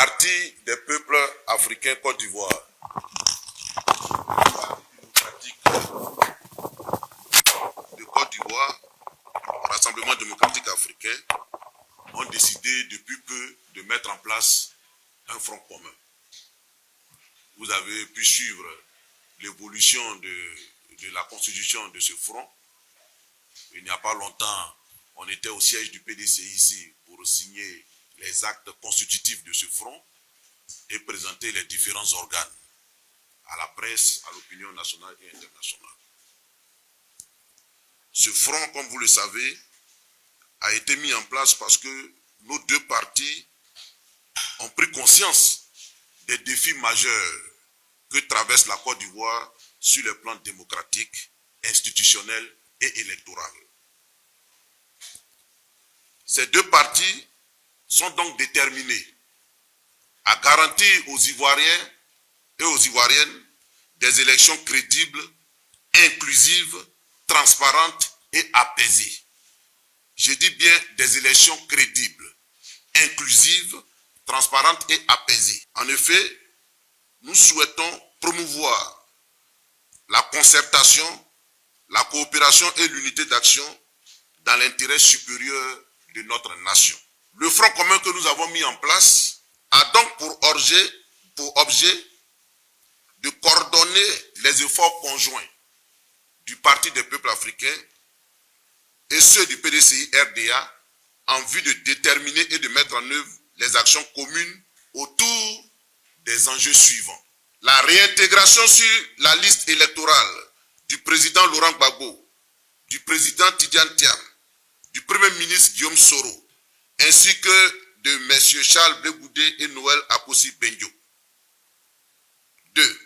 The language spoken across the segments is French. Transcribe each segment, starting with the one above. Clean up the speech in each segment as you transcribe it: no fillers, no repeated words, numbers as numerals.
Parti des peuples africains Côte d'Ivoire, Parti démocratique de Côte d'Ivoire, Rassemblement démocratique africain, ont décidé depuis peu de mettre en place un front commun. Vous avez pu suivre l'évolution de la constitution de ce front. Il n'y a pas longtemps, on était au siège du PDCI ici pour signer les actes constitutifs de ce front et présenter les différents organes à la presse, à l'opinion nationale et internationale. Ce front, comme vous le savez, a été mis en place parce que nos deux partis ont pris conscience des défis majeurs que traverse la Côte d'Ivoire sur le plan démocratique, institutionnel et électoral. Ces deux partis sont donc déterminés à garantir aux Ivoiriens et aux Ivoiriennes des élections crédibles, inclusives, transparentes et apaisées. Je dis bien des élections crédibles, inclusives, transparentes et apaisées. En effet, nous souhaitons promouvoir la concertation, la coopération et l'unité d'action dans l'intérêt supérieur de notre nation. Le front commun que nous avons mis en place a donc pour objet de coordonner les efforts conjoints du Parti des peuples africains et ceux du PDCI-RDA en vue de déterminer et de mettre en œuvre les actions communes autour des enjeux suivants. La réintégration sur la liste électorale du président Laurent Gbagbo, du président Tidjane Thiam, du premier ministre Guillaume Soro, ainsi que de M. Charles Blé Goudé et Noël Akossi Bendio. 2.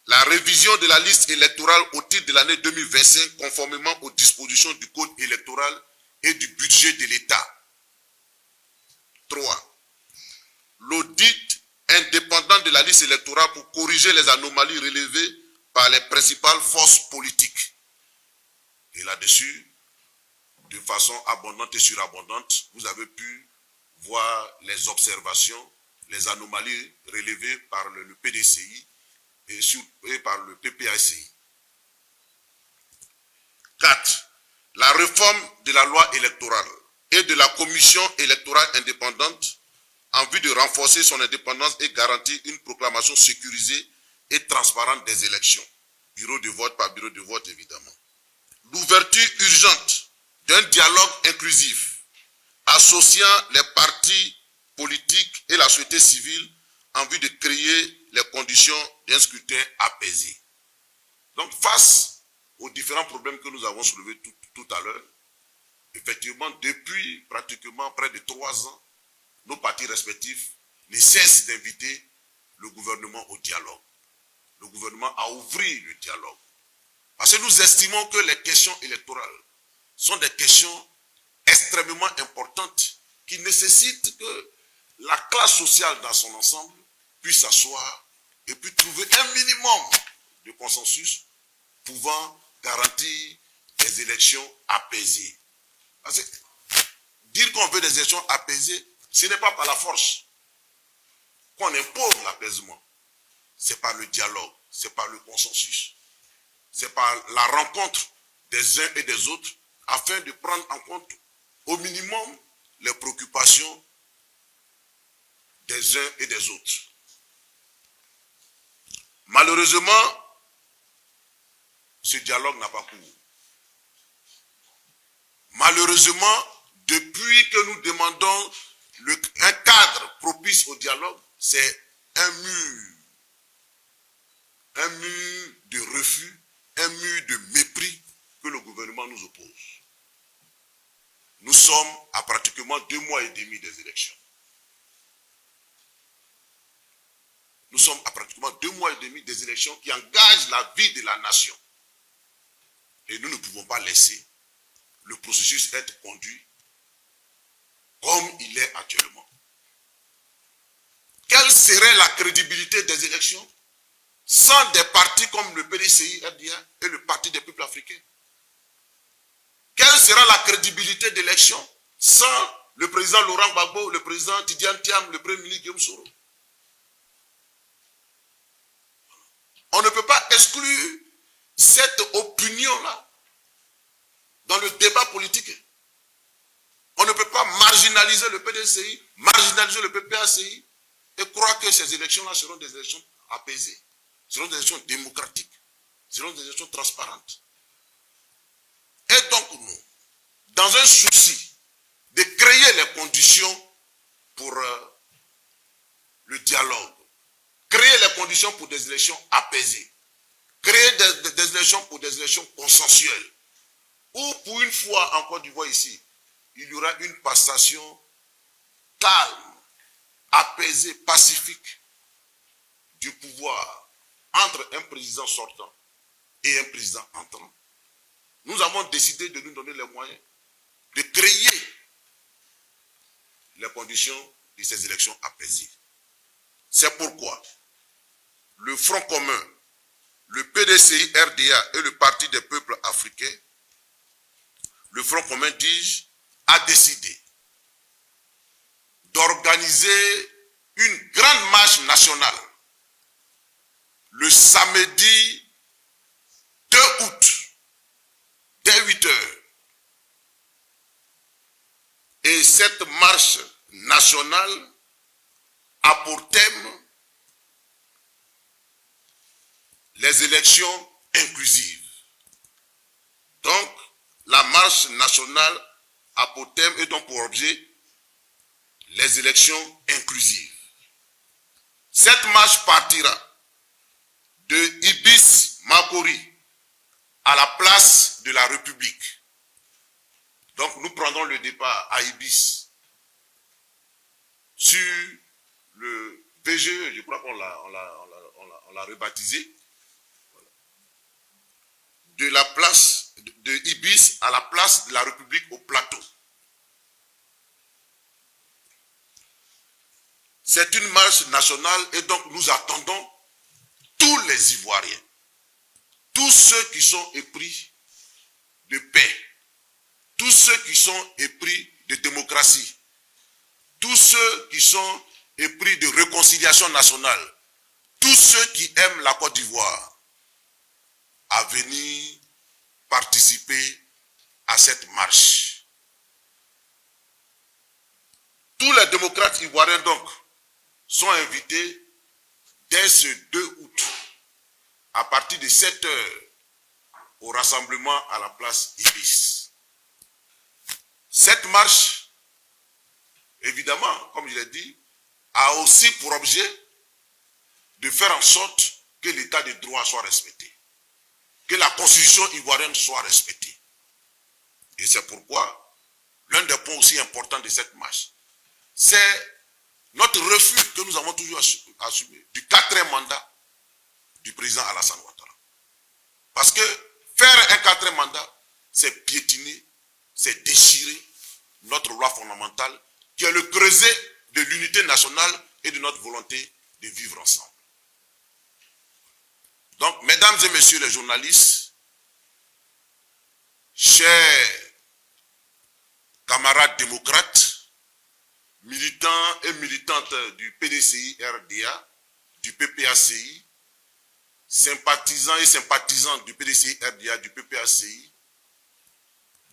La révision de la liste électorale au titre de l'année 2025 conformément aux dispositions du Code électoral et du budget de l'État. 3. L'audit indépendant de la liste électorale pour corriger les anomalies relevées par les principales forces politiques. Et là-dessus, de façon abondante et surabondante, vous avez pu voir les observations, les anomalies relevées par le PDCI et par le PPACI. 4. La réforme de la loi électorale et de la commission électorale indépendante en vue de renforcer son indépendance et garantir une proclamation sécurisée et transparente des élections. Bureau de vote par bureau de vote, évidemment. L'ouverture urgente d'un dialogue inclusif associant les partis politiques et la société civile en vue de créer les conditions d'un scrutin apaisé. Donc, face aux différents problèmes que nous avons soulevés tout à l'heure, effectivement, depuis pratiquement près de 3 ans, nos partis respectifs ne cessent d'inviter le gouvernement au dialogue. Le gouvernement a ouvert le dialogue. Parce que nous estimons que les questions électorales sont des questions extrêmement importantes qui nécessitent que la classe sociale dans son ensemble puisse s'asseoir et puis trouver un minimum de consensus pouvant garantir des élections apaisées. Parce que dire qu'on veut des élections apaisées, ce n'est pas par la force qu'on impose l'apaisement. C'est par le dialogue, c'est par le consensus. C'est par la rencontre des uns et des autres afin de prendre en compte au minimum les préoccupations des uns et des autres. Malheureusement, ce dialogue n'a pas cours. Malheureusement, depuis que nous demandons un cadre propice au dialogue, c'est un mur de refus, un mur de mépris que le gouvernement nous oppose. Nous sommes à pratiquement 2 mois et demi des élections. Nous sommes à pratiquement 2 mois et demi des élections qui engagent la vie de la nation. Et nous ne pouvons pas laisser le processus être conduit comme il est actuellement. Quelle serait la crédibilité des élections sans des partis comme le PDCI, RDA et le Parti des peuples africains? Quelle sera la crédibilité d'élection sans le président Laurent Gbagbo, le président Tidiane Thiam, le premier ministre Guillaume Soro. On ne peut pas exclure cette opinion-là dans le débat politique. On ne peut pas marginaliser le PDCI, marginaliser le PPACI et croire que ces élections-là seront des élections apaisées, seront des élections démocratiques, seront des élections transparentes. Et donc nous, dans un souci de créer les conditions pour le dialogue, créer les conditions pour des élections apaisées, créer des élections pour des élections consensuelles, où pour une fois en Côte d'Ivoire ici, il y aura une passation calme, apaisée, pacifique du pouvoir entre un président sortant et un président entrant. Nous avons décidé de nous donner les moyens de créer les conditions de ces élections apaisées. C'est pourquoi le Front commun, le PDCI, RDA et le Parti des peuples africains, le Front commun, dis-je, a décidé d'organiser une grande marche nationale le samedi 2 août, dès 8 heures. Et cette marche nationale a pour thème les élections inclusives. Donc, la marche nationale a pour thème et donc pour objet les élections inclusives. Cette marche partira de Ibis Makori à la place de la République. Donc nous prendrons le départ à Ibis sur le VGE, je crois qu'on l'a rebaptisé, de la place de Ibis à la place de la République au plateau. C'est une marche nationale et donc nous attendons tous les Ivoiriens, tous ceux qui sont épris de paix, tous ceux qui sont épris de démocratie, tous ceux qui sont épris de réconciliation nationale, tous ceux qui aiment la Côte d'Ivoire, à venir participer à cette marche. Tous les démocrates ivoiriens donc sont invités dès ce 2 août à partir de 7 heures au rassemblement à la place Ibis. Cette marche, évidemment, comme je l'ai dit, a aussi pour objet de faire en sorte que l'état de droit soit respecté, que la constitution ivoirienne soit respectée. Et c'est pourquoi l'un des points aussi importants de cette marche, c'est notre refus que nous avons toujours assumé du 4e mandat du président Alassane Ouattara. Parce que faire un 4e mandat, c'est piétiner, c'est déchirer notre loi fondamentale qui est le creuset de l'unité nationale et de notre volonté de vivre ensemble. Donc, mesdames et messieurs les journalistes, chers camarades démocrates, militants et militantes du PDCI RDA, du PPACI, sympathisants et sympathisantes du PDCI RDA, du PPACI,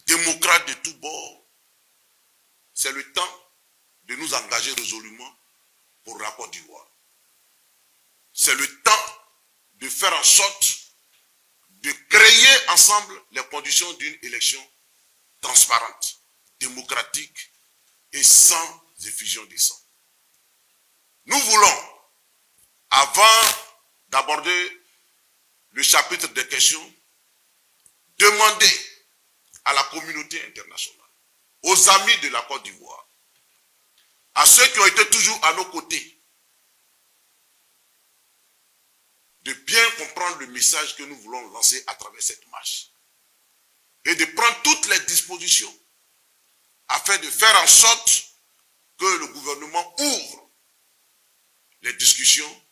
démocrates de tous bords, c'est le temps de nous engager résolument pour la Côte d'Ivoire. C'est le temps de faire en sorte de créer ensemble les conditions d'une élection transparente, démocratique et sans effusion de sang. Nous voulons, avant d'aborder le chapitre des questions, demander à la communauté internationale, aux amis de la Côte d'Ivoire, à ceux qui ont été toujours à nos côtés, de bien comprendre le message que nous voulons lancer à travers cette marche et de prendre toutes les dispositions afin de faire en sorte que le gouvernement ouvre les discussions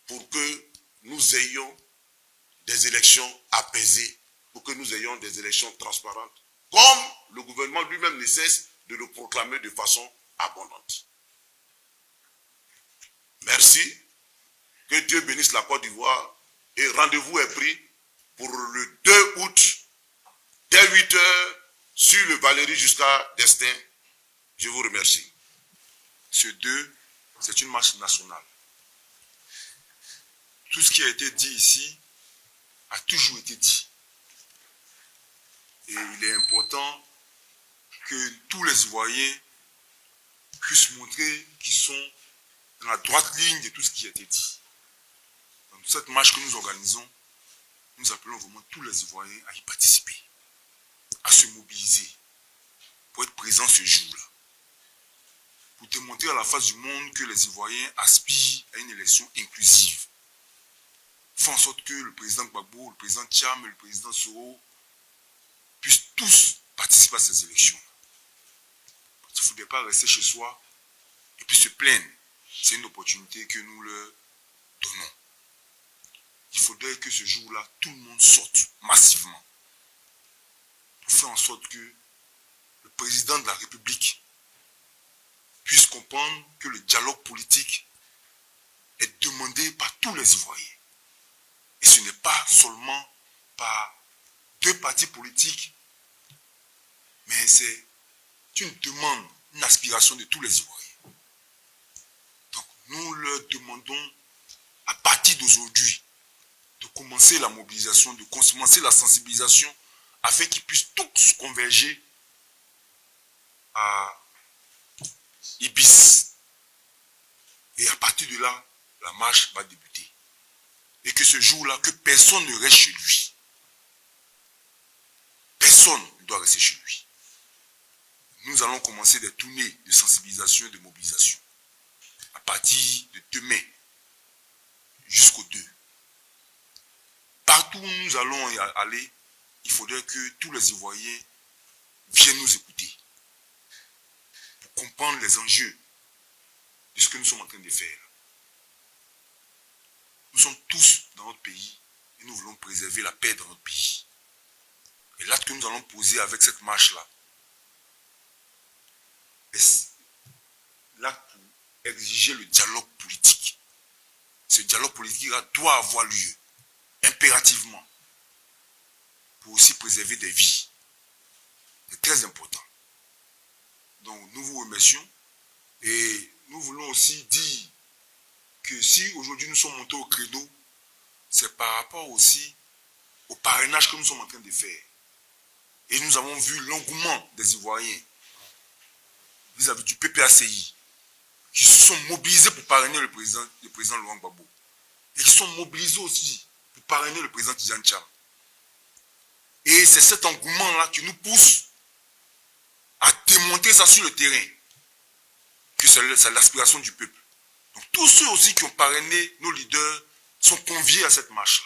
pour que nous ayons des élections apaisées, pour que nous ayons des élections transparentes, comme le gouvernement lui-même ne cesse de le proclamer de façon abondante. Merci. Que Dieu bénisse la Côte d'Ivoire. Et rendez-vous est pris pour le 2 août, dès 8 h, sur le Valérie jusqu'à Destin. Je vous remercie. Ce 2, c'est une marche nationale. Tout ce qui a été dit ici a toujours été dit. Et il est important que tous les Ivoiriens puissent montrer qu'ils sont dans la droite ligne de tout ce qui a été dit. Dans cette marche que nous organisons, nous appelons vraiment tous les Ivoiriens à y participer, à se mobiliser pour être présents ce jour-là, pour démontrer à la face du monde que les Ivoiriens aspirent à une élection inclusive. Font en sorte que le président Gbagbo, le président Thiam et le président Soro puissent tous participer à ces élections. Il ne faudrait pas rester chez soi et puis se plaindre. C'est une opportunité que nous leur donnons. Il faudrait que ce jour-là, tout le monde sorte massivement pour faire en sorte que le président de la République puisse comprendre que le dialogue politique est demandé par tous les Ivoiriens. Et ce n'est pas seulement par 2 partis politiques, mais c'est une demande, une aspiration de tous les Ivoiriens. Donc nous leur demandons à partir d'aujourd'hui de commencer la mobilisation, de commencer la sensibilisation afin qu'ils puissent tous converger à Ibis. Et à partir de là, la marche va débuter. Et que ce jour-là, que personne ne reste chez lui. Personne ne doit rester chez lui. Nous allons commencer des tournées de sensibilisation et de mobilisation à partir de demain jusqu'au 2. Partout où nous allons aller, il faudrait que tous les Ivoiriens viennent nous écouter pour comprendre les enjeux de ce que nous sommes en train de faire. Nous sommes tous dans notre pays et nous voulons préserver la paix dans notre pays. Et l'acte que nous allons poser avec cette marche-là, est l'acte pour exiger le dialogue politique. Ce dialogue politique-là doit avoir lieu, impérativement, pour aussi préserver des vies. C'est très important. Donc nous vous remercions et nous voulons aussi dire que si aujourd'hui nous sommes montés au créneau, c'est par rapport aussi au parrainage que nous sommes en train de faire. Et nous avons vu l'engouement des Ivoiriens vis-à-vis du PPACI, qui se sont mobilisés pour parrainer le président Laurent Gbagbo. Et qui sont mobilisés aussi pour parrainer le président Tidjane Thiam. Et c'est cet engouement-là qui nous pousse à démontrer ça sur le terrain, que c'est l'aspiration du peuple. Donc tous ceux aussi qui ont parrainé nos leaders sont conviés à cette marche-là.